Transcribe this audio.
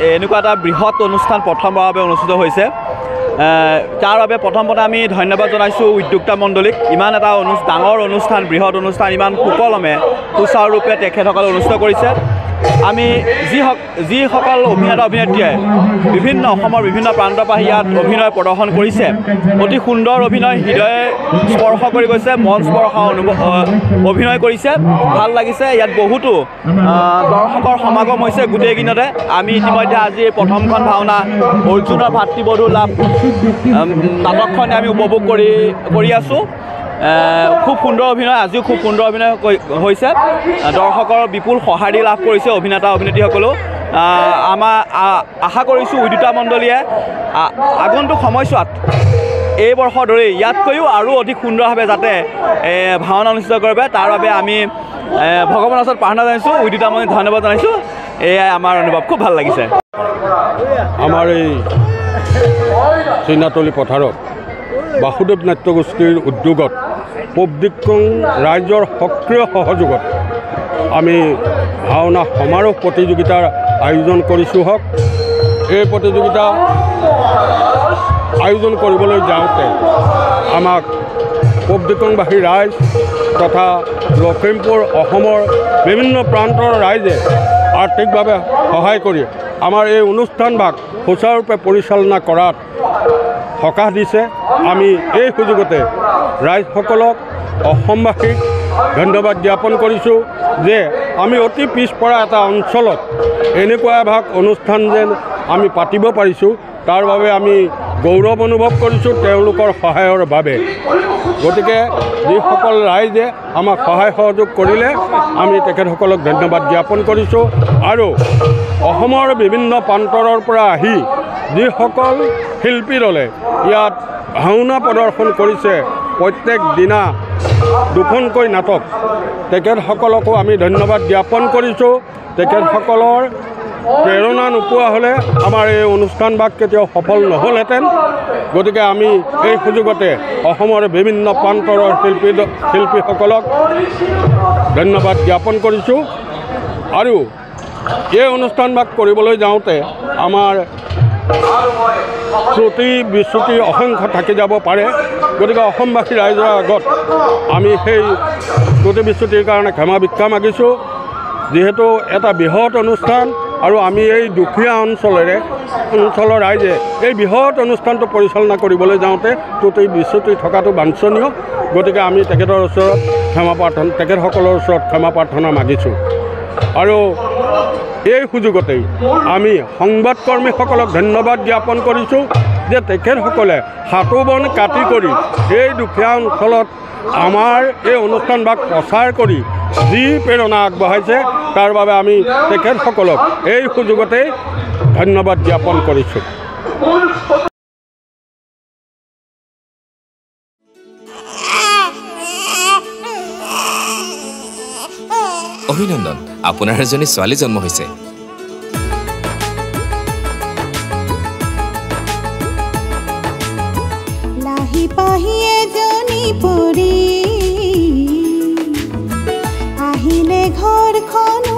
এনেকুৱা এটা বৃহৎ অনুষ্ঠান প্ৰথমবাৰৰ বাবে অনুষ্ঠিত হৈছে তাৰ বাবে প্ৰথমতে আমি ধন্যবাদ জনাইছোঁ উদ্যোক্তা মণ্ডলীক ইমান এটা ডাঙৰ অনুষ্ঠান বৃহৎ অনুষ্ঠান ইমান সুকলমে সুচাৰুৰূপে তেখেতসকলে অনুষ্ঠিত কৰিছে আমি যিসকল অভিনেতা অভিনেত্ৰীয়ে বিভিন্ন অসমৰ বিভিন্ন প্ৰান্তৰ পৰা ইয়াত অভিনয় প্ৰদৰ্শন কৰিছে অতি সুন্দৰ অভিনয় হৃদয়ে স্পৰ্শ কৰি গৈছে মন স্পৰ্শ অভিনয় কৰিছে ভাল লাগিছে ইয়াত বহুতো দৰ্শকৰ সমাগম হৈছে গোটেই দিনতে আমি ইতিমধ্যে আজি প্ৰথমখন ভাওনা অৰ্জুনৰ ভাতৃবধূ লাভ নাটকখন আমি উপভোগ কৰি আছোঁ খুব সুন্দৰ অভিনয় আজিও খুব সুন্দৰ অভিনয় হৈছে দৰ্শকৰ বিপুল সঁহাৰি লাভ কৰিছে অভিনেতা অভিনেত্ৰীসকলেও আমাৰ আশা কৰিছোঁ উদ্যোক্তা মণ্ডলীয়ে আগন্তুক সময়ছোৱাত এই বৰ্ষৰ দৰে ইয়াতকৈও আৰু অধিক সুন্দৰভাৱে যাতে ভাওনা অনুষ্ঠিত কৰিব তাৰ বাবে আমি ভগৱানৰ ওচৰত প্ৰাৰ্থনা জনাইছোঁ উদ্যোক্তা মণ্ডলীক ধন্যবাদ জনাইছোঁ এয়াই আমাৰ অনুভৱ খুব ভাল লাগিছে আমাৰ এই চীনাতলী পথাৰত বাসুদেৱ নাট্যগোষ্ঠীৰ উদ্যোগত পবদিক্ৰং ৰাইজৰ সক্ৰিয় সহযোগত আমি ভাওনা সমাৰোহ প্ৰতিযোগিতাৰ আয়োজন কৰিছোঁ হওক এই প্ৰতিযোগিতা আয়োজন কৰিবলৈ যাওঁতে আমাক পবদিক্ৰংবাসী ৰাইজ তথা লখিমপুৰ অসমৰ বিভিন্ন প্ৰান্তৰ ৰাইজে আৰ্থিকভাৱে সহায় কৰি আমাৰ এই অনুষ্ঠানভাগ সুচাৰুৰূপে পৰিচালনা কৰাত সকাহ দিছে আমি এই সুযোগতে ৰাইজসকলক অসমবাসীক ধন্যবাদ জ্ঞাপন কৰিছোঁ যে আমি অতি পিছপৰা এটা অঞ্চলত এনেকুৱা এভাগ অনুষ্ঠান যেন আমি পাতিব পাৰিছোঁ তাৰ বাবে আমি গৌৰৱ অনুভৱ কৰিছোঁ তেওঁলোকৰ সহায়ৰ বাবে গতিকে যিসকল ৰাইজে আমাক সহায় সহযোগ কৰিলে আমি তেখেতসকলক ধন্যবাদ জ্ঞাপন কৰিছোঁ আৰু অসমৰ বিভিন্ন প্ৰান্তৰৰ পৰা আহি যিসকল শিল্পী দলে ইয়াত ভাওনা প্ৰদৰ্শন কৰিছে প্ৰত্যেক দিনা দুখনকৈ নাটক তেখেতসকলকো আমি ধন্যবাদ জ্ঞাপন কৰিছোঁ তেখেতসকলৰ প্ৰেৰণা নোপোৱা হ'লে আমাৰ এই অনুষ্ঠানভাগ কেতিয়াও সফল নহ'লহেঁতেন গতিকে আমি এই সুযোগতে অসমৰ বিভিন্ন প্ৰান্তৰ শিল্পীসকলক ধন্যবাদ জ্ঞাপন কৰিছোঁ আৰু এই অনুষ্ঠানভাগ কৰিবলৈ যাওঁতে আমাৰ শ্ৰুতি বিশ্ৰুতি অসংখ্য থাকি যাব পাৰে গতিকে অসমবাসী ৰাইজৰ আগত আমি সেই শ্ৰুতি বিশ্ৰুতিৰ কাৰণে ক্ষমা ভিক্ষা মাগিছোঁ যিহেতু এটা বৃহৎ অনুষ্ঠান আৰু আমি এই দুখীয়া অঞ্চলৰ ৰাইজে এই বৃহৎ অনুষ্ঠানটো পৰিচালনা কৰিবলৈ যাওঁতে শ্ৰুতি বিশ্ৰুতি থকাটো বাঞ্ছনীয় গতিকে আমি তেখেতসকলৰ ওচৰত ক্ষমা প্ৰাৰ্থনা মাগিছোঁ আৰু এই সুযোগতেই আমি সংবাদকৰ্মীসকলক ধন্যবাদ জ্ঞাপন কৰিছোঁ যে তেখেতসকলে হাতু বন কাটি কৰি এই দুখীয়া অঞ্চলত আমাৰ এই অনুষ্ঠানভাগ প্ৰচাৰ কৰি যি প্ৰেৰণা আগবঢ়াইছে তাৰ বাবে আমি তেখেতসকলক এই সুযোগতেই ধন্যবাদ জ্ঞাপন কৰিছোঁ অভিনন্দন আপোনাৰ এজনী ছোৱালী জন্ম হৈছে লাহি পাহি এজনী পৰি আহিলে ঘৰখন